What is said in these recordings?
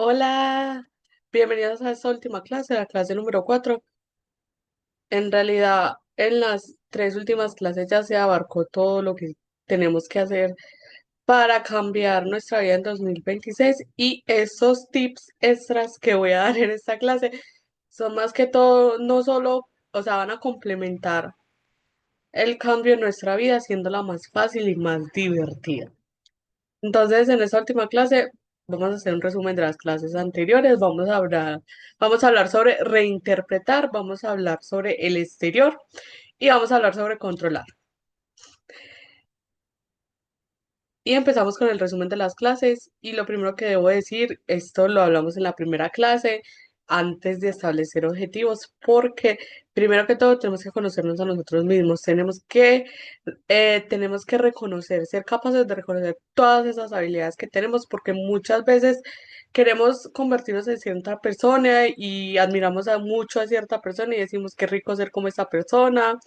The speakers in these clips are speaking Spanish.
Hola, bienvenidos a esta última clase, la clase número 4. En realidad, en las tres últimas clases ya se abarcó todo lo que tenemos que hacer para cambiar nuestra vida en 2026 y esos tips extras que voy a dar en esta clase son más que todo, no solo, o sea, van a complementar el cambio en nuestra vida, haciéndola más fácil y más divertida. Entonces, en esta última clase vamos a hacer un resumen de las clases anteriores, vamos a hablar sobre reinterpretar, vamos a hablar sobre el exterior y vamos a hablar sobre controlar. Y empezamos con el resumen de las clases y lo primero que debo decir, esto lo hablamos en la primera clase, antes de establecer objetivos, porque primero que todo tenemos que conocernos a nosotros mismos, tenemos que reconocer, ser capaces de reconocer todas esas habilidades que tenemos, porque muchas veces queremos convertirnos en cierta persona y admiramos mucho a cierta persona y decimos qué rico ser como esa persona.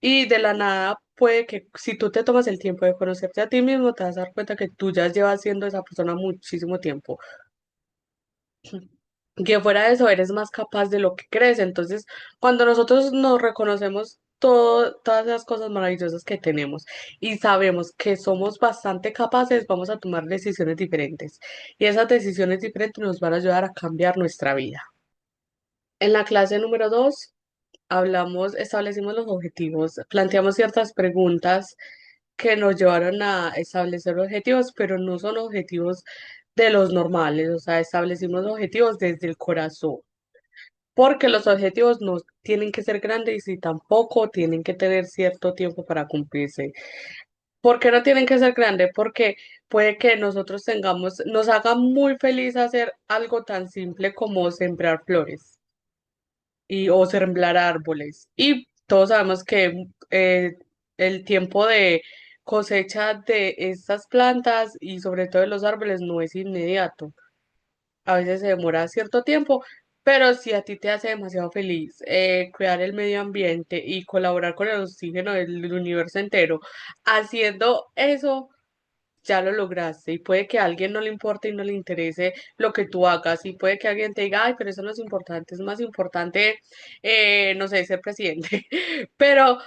Y de la nada puede que si tú te tomas el tiempo de conocerte a ti mismo, te vas a dar cuenta que tú ya llevas siendo esa persona muchísimo tiempo. Que fuera de eso eres más capaz de lo que crees. Entonces, cuando nosotros nos reconocemos todas esas cosas maravillosas que tenemos y sabemos que somos bastante capaces, vamos a tomar decisiones diferentes. Y esas decisiones diferentes nos van a ayudar a cambiar nuestra vida. En la clase número 2 establecimos los objetivos, planteamos ciertas preguntas que nos llevaron a establecer objetivos, pero no son objetivos de los normales, o sea, establecimos objetivos desde el corazón, porque los objetivos no tienen que ser grandes y tampoco tienen que tener cierto tiempo para cumplirse. ¿Por qué no tienen que ser grandes? Porque puede que nos haga muy feliz hacer algo tan simple como sembrar flores o sembrar árboles. Y todos sabemos que el tiempo de cosecha de estas plantas y sobre todo de los árboles no es inmediato. A veces se demora cierto tiempo, pero si a ti te hace demasiado feliz cuidar el medio ambiente y colaborar con el oxígeno del universo entero, haciendo eso ya lo lograste y puede que a alguien no le importe y no le interese lo que tú hagas y puede que alguien te diga, ay, pero eso no es importante, es más importante, no sé, ser presidente, pero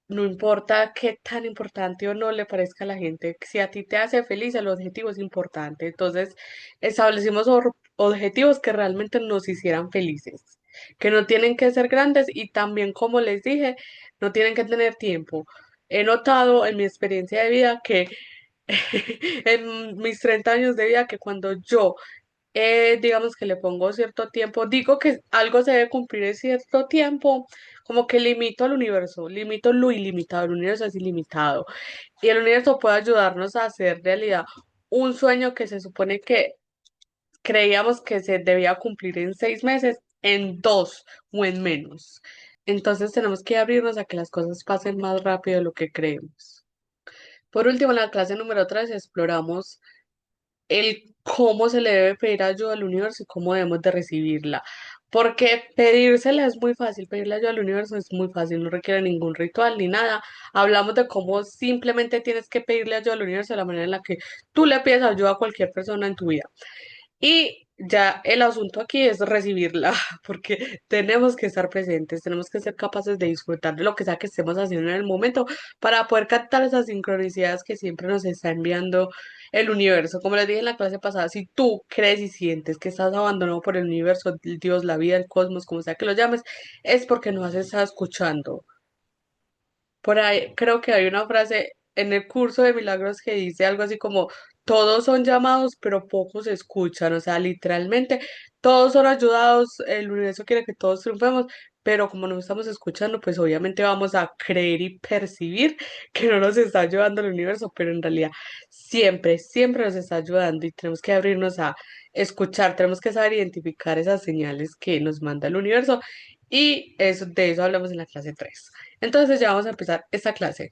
no importa qué tan importante o no le parezca a la gente, si a ti te hace feliz, el objetivo es importante. Entonces, establecimos objetivos que realmente nos hicieran felices, que no tienen que ser grandes y también, como les dije, no tienen que tener tiempo. He notado en mi experiencia de vida que en mis 30 años de vida que cuando yo, digamos que le pongo cierto tiempo, digo que algo se debe cumplir en cierto tiempo, como que limito al universo, limito lo ilimitado, el universo es ilimitado y el universo puede ayudarnos a hacer realidad un sueño que se supone que creíamos que se debía cumplir en 6 meses, en dos o en menos. Entonces tenemos que abrirnos a que las cosas pasen más rápido de lo que creemos. Por último, en la clase número 3 exploramos el cómo se le debe pedir ayuda al universo y cómo debemos de recibirla. Porque pedírsela es muy fácil, pedirle ayuda al universo es muy fácil, no requiere ningún ritual ni nada. Hablamos de cómo simplemente tienes que pedirle ayuda al universo de la manera en la que tú le pides ayuda a cualquier persona en tu vida. Y ya el asunto aquí es recibirla, porque tenemos que estar presentes, tenemos que ser capaces de disfrutar de lo que sea que estemos haciendo en el momento para poder captar esas sincronicidades que siempre nos está enviando el universo. Como les dije en la clase pasada, si tú crees y sientes que estás abandonado por el universo, el Dios, la vida, el cosmos, como sea que lo llames, es porque no has estado escuchando. Por ahí creo que hay una frase en el curso de milagros que dice algo así como, todos son llamados, pero pocos escuchan. O sea, literalmente, todos son ayudados, el universo quiere que todos triunfemos, pero como no estamos escuchando, pues obviamente vamos a creer y percibir que no nos está ayudando el universo, pero en realidad siempre, siempre nos está ayudando y tenemos que abrirnos a escuchar, tenemos que saber identificar esas señales que nos manda el universo y de eso hablamos en la clase 3. Entonces ya vamos a empezar esta clase,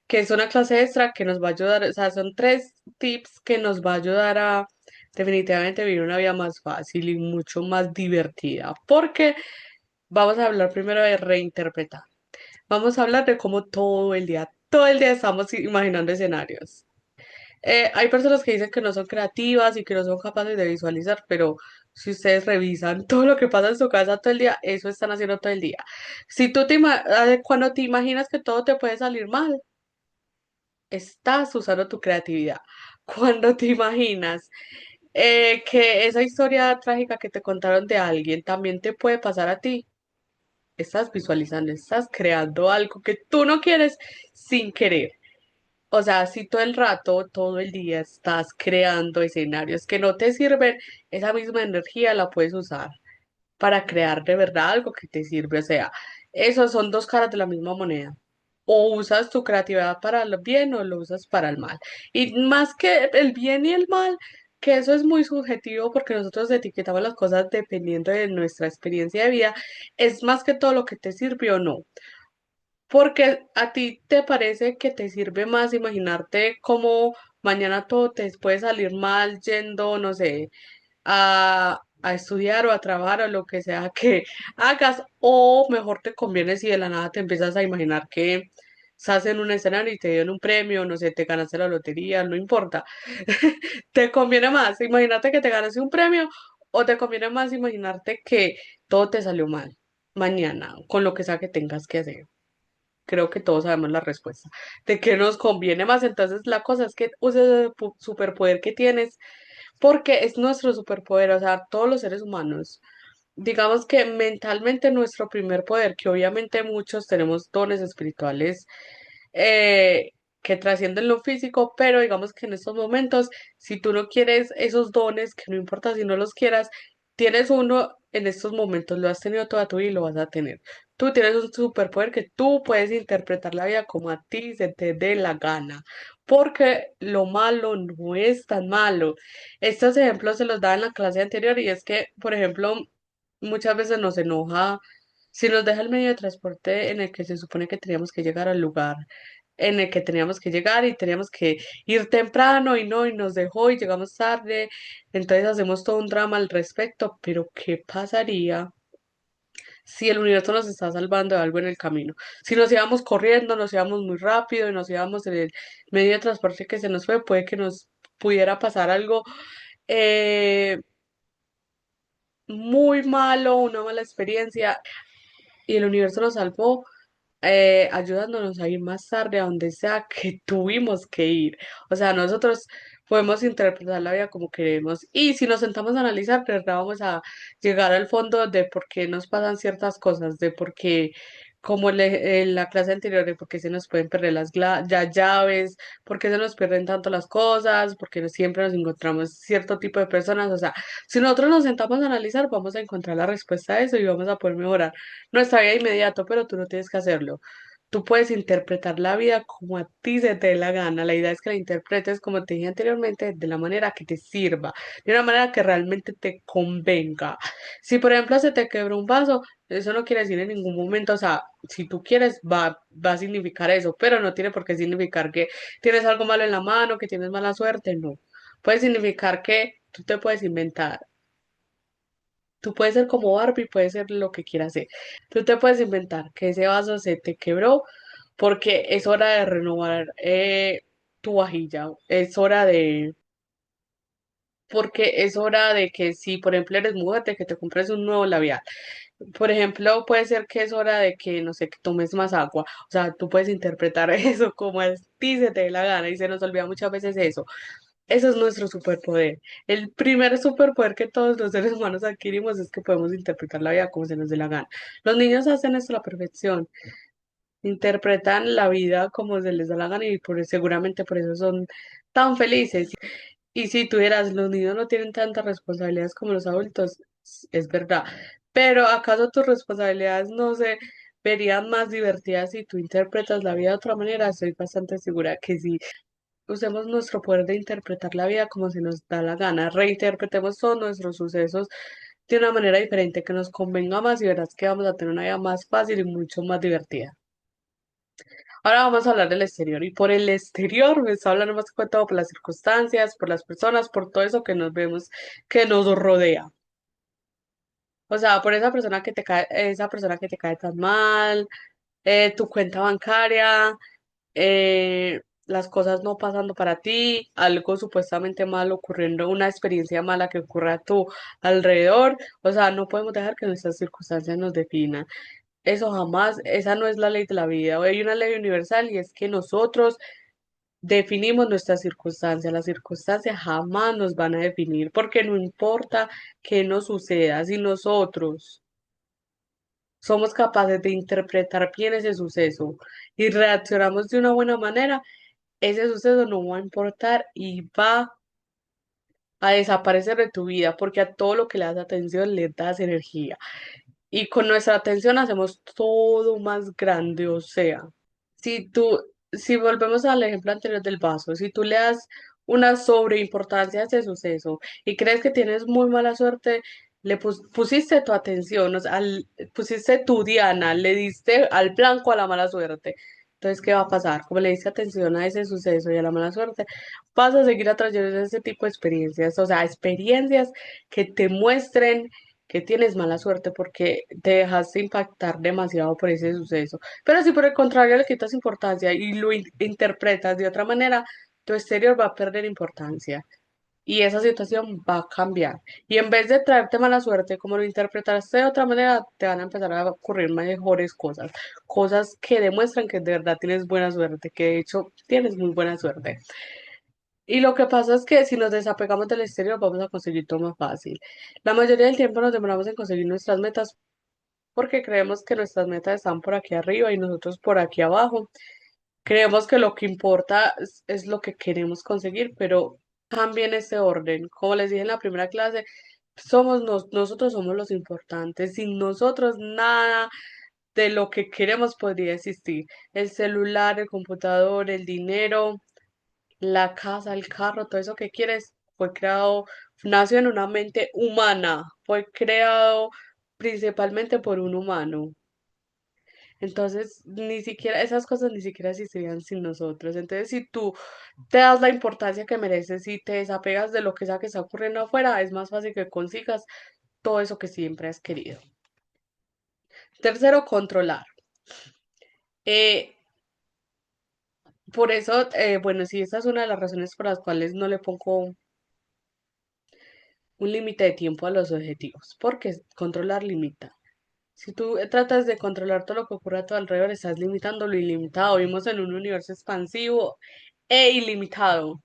que es una clase extra que nos va a ayudar, o sea, son tres tips que nos va a ayudar a definitivamente vivir una vida más fácil y mucho más divertida, porque vamos a hablar primero de reinterpretar. Vamos a hablar de cómo todo el día estamos imaginando escenarios. Hay personas que dicen que no son creativas y que no son capaces de visualizar, pero si ustedes revisan todo lo que pasa en su casa todo el día, eso están haciendo todo el día. Si tú cuando te imaginas que todo te puede salir mal, estás usando tu creatividad. Cuando te imaginas que esa historia trágica que te contaron de alguien también te puede pasar a ti, estás visualizando, estás creando algo que tú no quieres sin querer. O sea, si todo el rato, todo el día estás creando escenarios que no te sirven, esa misma energía la puedes usar para crear de verdad algo que te sirve. O sea, esos son dos caras de la misma moneda. O usas tu creatividad para el bien o lo usas para el mal. Y más que el bien y el mal, que eso es muy subjetivo porque nosotros etiquetamos las cosas dependiendo de nuestra experiencia de vida, es más que todo lo que te sirve o no. Porque a ti te parece que te sirve más imaginarte cómo mañana todo te puede salir mal yendo, no sé, a estudiar o a trabajar o lo que sea que hagas, o mejor te conviene si de la nada te empiezas a imaginar que estás en un escenario y te dieron un premio, no sé, te ganaste la lotería, no importa. ¿Te conviene más imaginarte que te ganaste un premio o te conviene más imaginarte que todo te salió mal mañana con lo que sea que tengas que hacer? Creo que todos sabemos la respuesta. ¿De qué nos conviene más? Entonces, la cosa es que uses ese superpoder que tienes porque es nuestro superpoder, o sea, todos los seres humanos. Digamos que mentalmente nuestro primer poder, que obviamente muchos tenemos dones espirituales eh, que trascienden lo físico, pero digamos que en estos momentos, si tú no quieres esos dones, que no importa si no los quieras, tienes uno en estos momentos, lo has tenido toda tu vida y lo vas a tener. Tú tienes un superpoder que tú puedes interpretar la vida como a ti se te dé la gana, porque lo malo no es tan malo. Estos ejemplos se los daba en la clase anterior y es que, por ejemplo, muchas veces nos enoja si nos deja el medio de transporte en el que se supone que teníamos que llegar al lugar en el que teníamos que llegar y teníamos que ir temprano y no, y nos dejó y llegamos tarde, entonces hacemos todo un drama al respecto, pero ¿qué pasaría si el universo nos está salvando de algo en el camino? Si nos íbamos corriendo, nos íbamos muy rápido y nos íbamos en el medio de transporte que se nos fue, puede que nos pudiera pasar algo eh, muy malo, una mala experiencia y el universo nos salvó ayudándonos a ir más tarde a donde sea que tuvimos que ir. O sea, nosotros podemos interpretar la vida como queremos y si nos sentamos a analizar, de verdad vamos a llegar al fondo de por qué nos pasan ciertas cosas, de por qué, como en la clase anterior, de por qué se nos pueden perder las llaves, por qué se nos pierden tanto las cosas, por qué no siempre nos encontramos cierto tipo de personas. O sea, si nosotros nos sentamos a analizar, vamos a encontrar la respuesta a eso y vamos a poder mejorar nuestra vida inmediato, pero tú no tienes que hacerlo. Tú puedes interpretar la vida como a ti se te dé la gana. La idea es que la interpretes, como te dije anteriormente, de la manera que te sirva, de una manera que realmente te convenga. Si, por ejemplo, se te quebró un vaso, eso no quiere decir en ningún momento, o sea, si tú quieres, va a significar eso, pero no tiene por qué significar que tienes algo malo en la mano, que tienes mala suerte, no. Puede significar que tú te puedes inventar. Tú puedes ser como Barbie, puedes ser lo que quieras ser. Tú te puedes inventar que ese vaso se te quebró porque es hora de renovar tu vajilla. Es hora porque es hora de que si, por ejemplo, eres mujer, de que te compres un nuevo labial. Por ejemplo, puede ser que es hora de que, no sé, que tomes más agua. O sea, tú puedes interpretar eso como a ti se te dé la gana y se nos olvida muchas veces eso. Ese es nuestro superpoder. El primer superpoder que todos los seres humanos adquirimos es que podemos interpretar la vida como se nos dé la gana. Los niños hacen esto a la perfección, interpretan la vida como se les da la gana y seguramente por eso son tan felices. Y si tú dirás, los niños no tienen tantas responsabilidades como los adultos, es verdad. Pero ¿acaso tus responsabilidades no se verían más divertidas si tú interpretas la vida de otra manera? Estoy bastante segura que sí. Usemos nuestro poder de interpretar la vida como se nos da la gana. Reinterpretemos todos nuestros sucesos de una manera diferente que nos convenga más y verás que vamos a tener una vida más fácil y mucho más divertida. Ahora vamos a hablar del exterior y por el exterior me está hablando más que todo por las circunstancias, por las personas, por todo eso que nos vemos, que nos rodea. O sea, por esa persona que te cae, esa persona que te cae tan mal, tu cuenta bancaria, las cosas no pasando para ti, algo supuestamente malo ocurriendo, una experiencia mala que ocurra a tu alrededor. O sea, no podemos dejar que nuestras circunstancias nos definan. Eso jamás, esa no es la ley de la vida. Hay una ley universal y es que nosotros definimos nuestras circunstancias. Las circunstancias jamás nos van a definir porque no importa qué nos suceda, si nosotros somos capaces de interpretar bien ese suceso y reaccionamos de una buena manera, ese suceso no va a importar y va a desaparecer de tu vida porque a todo lo que le das atención le das energía. Y con nuestra atención hacemos todo más grande, o sea. Si volvemos al ejemplo anterior del vaso, si tú le das una sobreimportancia a ese suceso y crees que tienes muy mala suerte, pusiste tu atención, o sea, pusiste tu diana, le diste al blanco a la mala suerte. Entonces, ¿qué va a pasar? Como le diste atención a ese suceso y a la mala suerte, vas a seguir atrayendo ese tipo de experiencias, o sea, experiencias que te muestren que tienes mala suerte porque te dejaste impactar demasiado por ese suceso. Pero si por el contrario le quitas importancia y lo interpretas de otra manera, tu exterior va a perder importancia y esa situación va a cambiar. Y en vez de traerte mala suerte, como lo interpretaste de otra manera, te van a empezar a ocurrir mejores cosas, cosas que demuestran que de verdad tienes buena suerte, que de hecho tienes muy buena suerte. Y lo que pasa es que si nos desapegamos del exterior, vamos a conseguir todo más fácil. La mayoría del tiempo nos demoramos en conseguir nuestras metas porque creemos que nuestras metas están por aquí arriba y nosotros por aquí abajo. Creemos que lo que importa es lo que queremos conseguir, pero cambien ese orden. Como les dije en la primera clase, nosotros somos los importantes. Sin nosotros nada de lo que queremos podría existir. El celular, el computador, el dinero, la casa, el carro, todo eso que quieres fue creado, nació en una mente humana, fue creado principalmente por un humano. Entonces, ni siquiera esas cosas ni siquiera existirían sin nosotros. Entonces, si tú te das la importancia que mereces y te desapegas de lo que sea que está ocurriendo afuera, es más fácil que consigas todo eso que siempre has querido. Tercero, controlar. Eh, por eso, bueno, sí, esa es una de las razones por las cuales no le pongo un límite de tiempo a los objetivos, porque controlar limita. Si tú tratas de controlar todo lo que ocurre a tu alrededor, estás limitando lo ilimitado. Vivimos en un universo expansivo e ilimitado.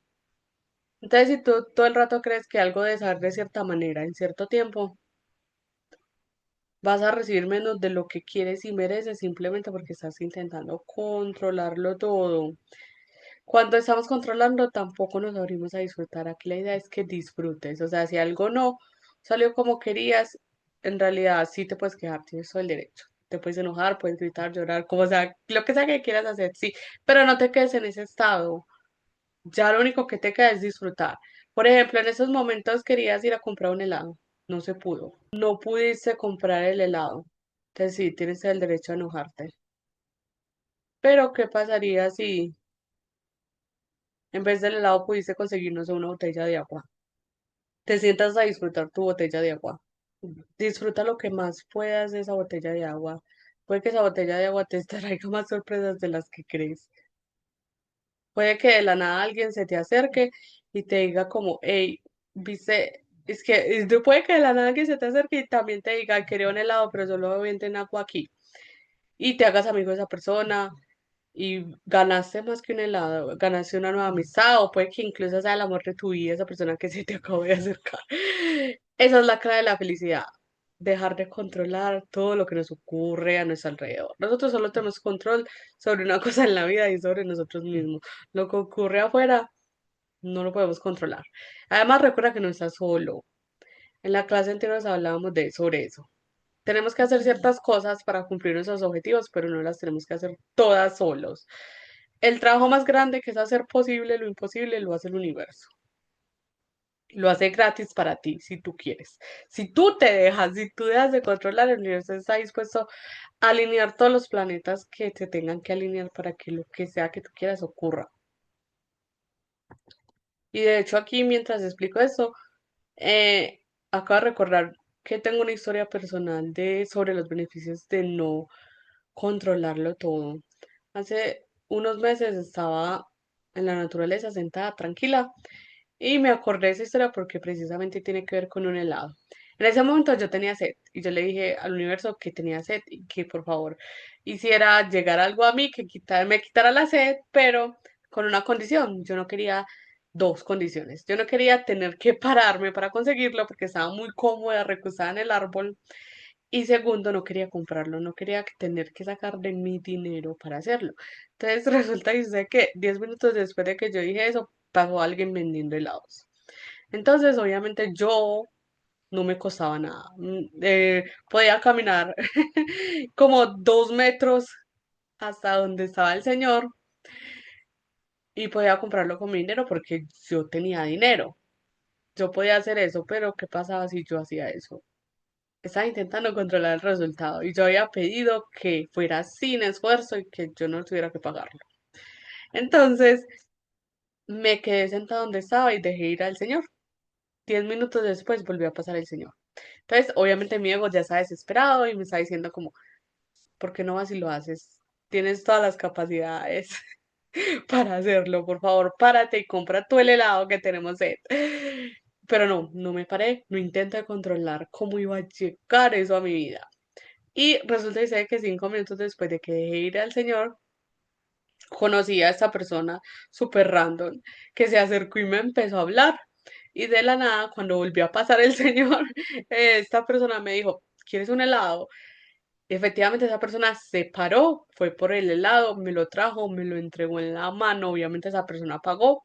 Entonces, si tú todo el rato crees que algo debe ser de cierta manera, en cierto tiempo, vas a recibir menos de lo que quieres y mereces simplemente porque estás intentando controlarlo todo. Cuando estamos controlando, tampoco nos abrimos a disfrutar. Aquí la idea es que disfrutes. O sea, si algo no salió como querías, en realidad sí te puedes quejar, tienes todo el derecho. Te puedes enojar, puedes gritar, llorar, como sea, lo que sea que quieras hacer, sí, pero no te quedes en ese estado. Ya lo único que te queda es disfrutar. Por ejemplo, en esos momentos querías ir a comprar un helado, no se pudo. No pudiste comprar el helado. Entonces sí, tienes el derecho a enojarte. Pero, ¿qué pasaría si en vez del helado pudiste conseguirnos una botella de agua? Te sientas a disfrutar tu botella de agua. Disfruta lo que más puedas de esa botella de agua. Puede que esa botella de agua te traiga más sorpresas de las que crees. Puede que de la nada alguien se te acerque y te diga como, hey, viste, es que puede que de la nada alguien se te acerque y también te diga, quería un helado, pero solo venden agua aquí. Y te hagas amigo de esa persona y ganaste más que un helado, ganaste una nueva amistad o puede que incluso sea el amor de tu vida, esa persona que se te acabó de acercar. Esa es la clave de la felicidad. Dejar de controlar todo lo que nos ocurre a nuestro alrededor. Nosotros solo tenemos control sobre una cosa en la vida y sobre nosotros mismos. Lo que ocurre afuera no lo podemos controlar. Además, recuerda que no estás solo. En la clase anterior hablábamos sobre eso. Tenemos que hacer ciertas cosas para cumplir nuestros objetivos, pero no las tenemos que hacer todas solos. El trabajo más grande que es hacer posible lo imposible lo hace el universo. Lo hace gratis para ti, si tú quieres. Si tú te dejas, si tú dejas de controlar, el universo está dispuesto a alinear todos los planetas que te tengan que alinear para que lo que sea que tú quieras ocurra. Y de hecho aquí, mientras explico esto, eh, acabo de recordar que tengo una historia personal sobre los beneficios de no controlarlo todo. Hace unos meses estaba en la naturaleza, sentada, tranquila. Y me acordé de esa historia porque precisamente tiene que ver con un helado. En ese momento yo tenía sed y yo le dije al universo que tenía sed y que por favor hiciera llegar algo a mí que me quitara la sed, pero con una condición. Yo no quería dos condiciones. Yo no quería tener que pararme para conseguirlo porque estaba muy cómoda, recostada en el árbol. Y segundo, no quería comprarlo, no quería tener que sacar de mi dinero para hacerlo. Entonces resulta y sucede que 10 minutos después de que yo dije eso, pasó alguien vendiendo helados. Entonces, obviamente yo no me costaba nada. Podía caminar como 2 metros hasta donde estaba el señor y podía comprarlo con mi dinero porque yo tenía dinero. Yo podía hacer eso, pero ¿qué pasaba si yo hacía eso? Estaba intentando controlar el resultado y yo había pedido que fuera sin esfuerzo y que yo no tuviera que pagarlo. Entonces me quedé sentada donde estaba y dejé ir al señor. 10 minutos después volvió a pasar el señor. Entonces, obviamente mi ego ya está desesperado y me está diciendo como, ¿por qué no vas y lo haces? Tienes todas las capacidades para hacerlo, por favor, párate y compra tú el helado que tenemos sed. Pero no, no me paré, no intenté controlar cómo iba a llegar eso a mi vida. Y resulta y sé que 5 minutos después de que dejé ir al señor, conocí a esta persona súper random que se acercó y me empezó a hablar. Y de la nada, cuando volvió a pasar el señor, esta persona me dijo, ¿quieres un helado? Efectivamente, esa persona se paró, fue por el helado, me lo trajo, me lo entregó en la mano, obviamente esa persona pagó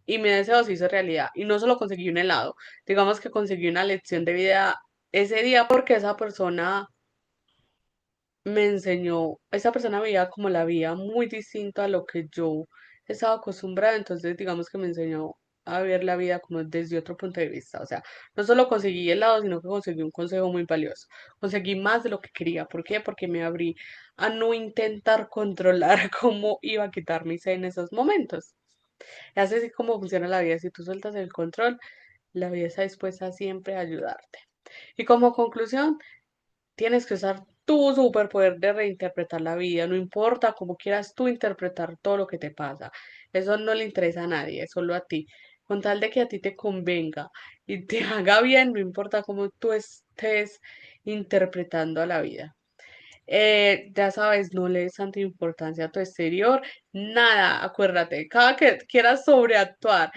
y mi deseo se hizo realidad. Y no solo conseguí un helado, digamos que conseguí una lección de vida ese día porque esa persona me enseñó, esa persona veía como la vida muy distinta a lo que yo estaba acostumbrada, entonces digamos que me enseñó a ver la vida como desde otro punto de vista, o sea, no solo conseguí helado, sino que conseguí un consejo muy valioso, conseguí más de lo que quería, ¿por qué? Porque me abrí a no intentar controlar cómo iba a quitar mi sed en esos momentos. Y así es como funciona la vida, si tú sueltas el control, la vida está dispuesta siempre a ayudarte. Y como conclusión, tienes que usar tu superpoder de reinterpretar la vida, no importa cómo quieras tú interpretar todo lo que te pasa. Eso no le interesa a nadie, es solo a ti. Con tal de que a ti te convenga y te haga bien, no importa cómo tú estés interpretando a la vida. Ya sabes, no le des tanta importancia a tu exterior, nada, acuérdate, cada que quieras sobreactuar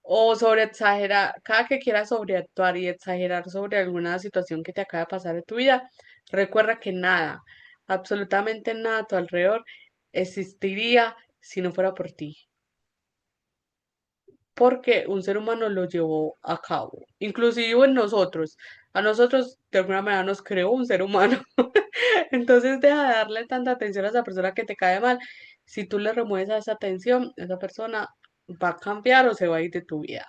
o sobre exagerar, cada que quieras sobreactuar y exagerar sobre alguna situación que te acaba de pasar en tu vida, recuerda que nada, absolutamente nada a tu alrededor existiría si no fuera por ti, porque un ser humano lo llevó a cabo, inclusive en nosotros. A nosotros de alguna manera nos creó un ser humano. Entonces deja de darle tanta atención a esa persona que te cae mal. Si tú le remueves a esa atención, esa persona va a cambiar o se va a ir de tu vida.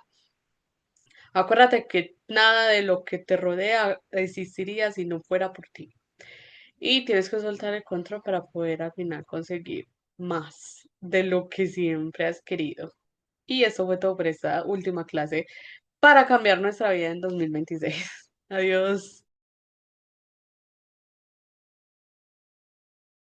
Acuérdate que nada de lo que te rodea existiría si no fuera por ti. Y tienes que soltar el control para poder al final conseguir más de lo que siempre has querido. Y eso fue todo por esta última clase para cambiar nuestra vida en 2026. Adiós.